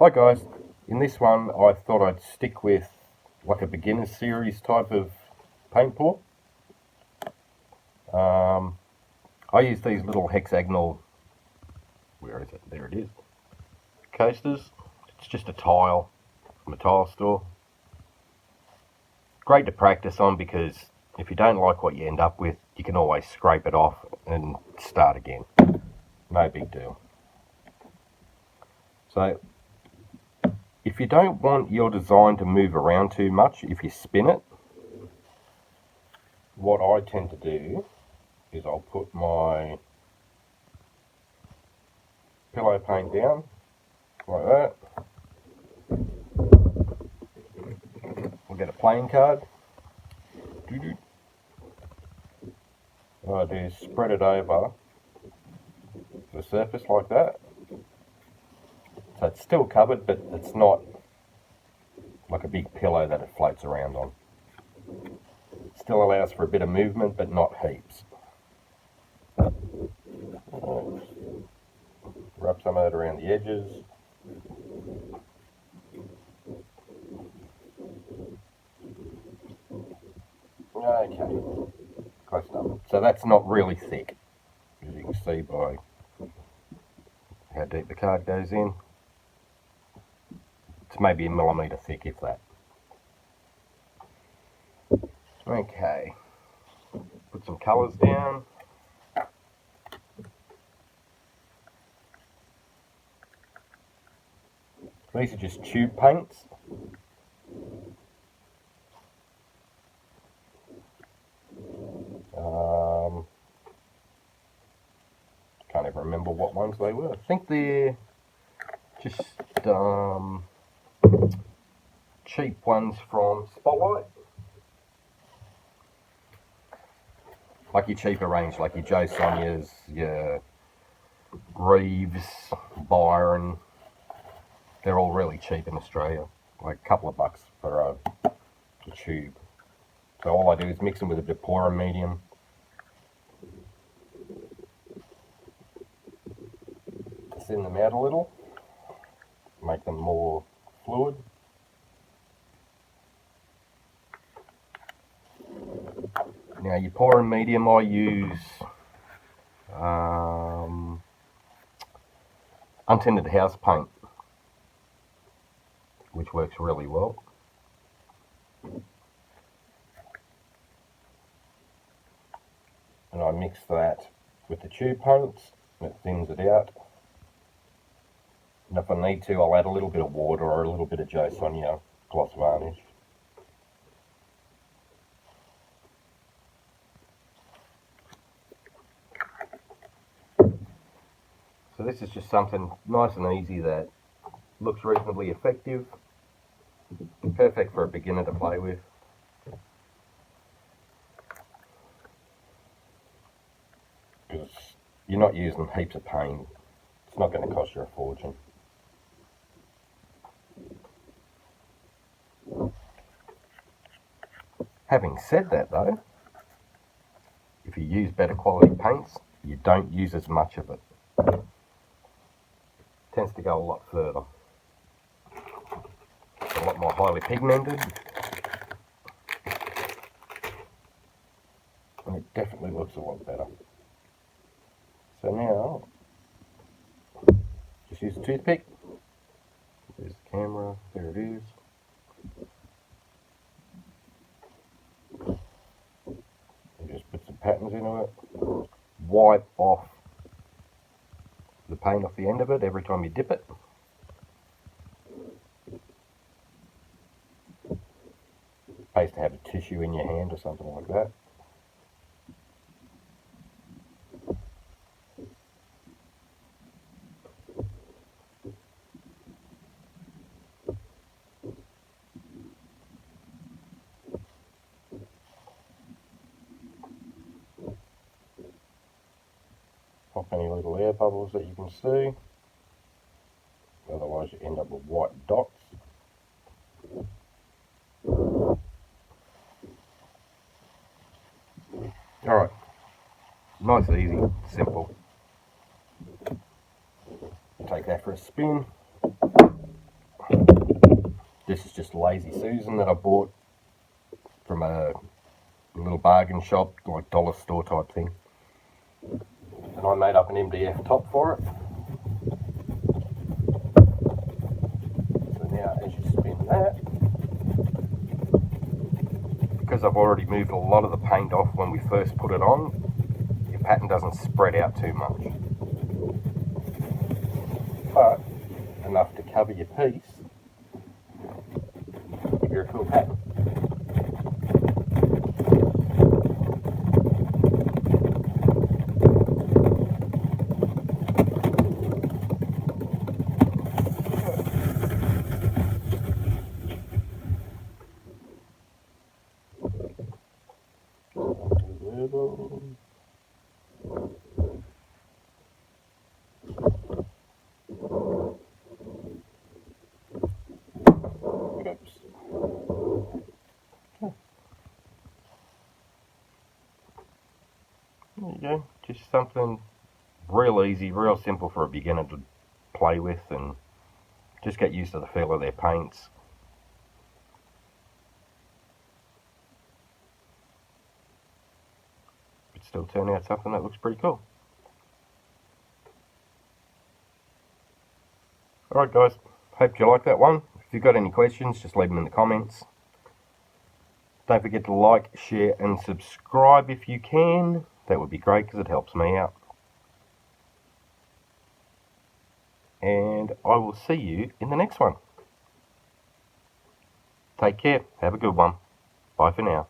Hi guys, in this one I thought I'd stick with like a beginner series type of paint pour. I use these little hexagonal, where is it? There it is, coasters. It's just a tile from a tile store. Great to practice on because if you don't like what you end up with, you can always scrape it off and start again. No big deal. So if you don't want your design to move around too much, if you spin it, what I tend to do is I'll put my pillow paint down like that. We'll get a playing card. What I do is spread it over the surface like that. So it's still covered, but it's not like a big pillow that it floats around on. It still allows for a bit of movement, but not heaps. Rub some of that around the edges. Okay, close enough. So that's not really thick, as you can see by how deep the card goes in. It's maybe a millimetre thick, if that. Okay, put some colours down. These are just tube paints. Can't even remember what ones they were. I think they're just cheap ones from Spotlight. Like your cheaper range, like your JOSONJAs, your Reeves, Byron. They're all really cheap in Australia, like a couple of bucks for a tube. So all I do is mix them with a bit of pouring medium. Thin them out a little, make them more fluid. Now your pouring medium, I use untinted house paint, which works really well. And I mix that with the tube paints, and it thins it out. And if I need to, I'll add a little bit of water or a little bit of JOSONJA gloss varnish. So this is just something nice and easy that looks reasonably effective. Perfect for a beginner to play with. Because you're not using heaps of paint. It's not going to cost you a fortune. Having said that though, if you use better quality paints, you don't use as much of it. It tends to go a lot further. It's a lot more highly pigmented. And it definitely looks a lot better. So now, just use a toothpick. There's the camera, there it is. And just put some patterns into it. Wipe off the paint off the end of it every time you dip it. Pays to have a tissue in your hand or something like that. Pop any little air bubbles that you can see, otherwise you end up with white dots. Alright, nice, easy, simple. Take that for a spin. This is just Lazy Susan that I bought from a little bargain shop, like dollar store type thing. And I made up an MDF top for it. So now as you spin that, because I've already moved a lot of the paint off when we first put it on, your pattern doesn't spread out too much. But enough to cover your piece, give you a cool pattern. There you go, just something real easy, real simple for a beginner to play with and just get used to the feel of their paints. But still turn out something that looks pretty cool. Alright guys, hope you like that one. If you've got any questions, just leave them in the comments. Don't forget to like, share and subscribe if you can. That would be great because it helps me out. And I will see you in the next one. Take care. Have a good one. Bye for now.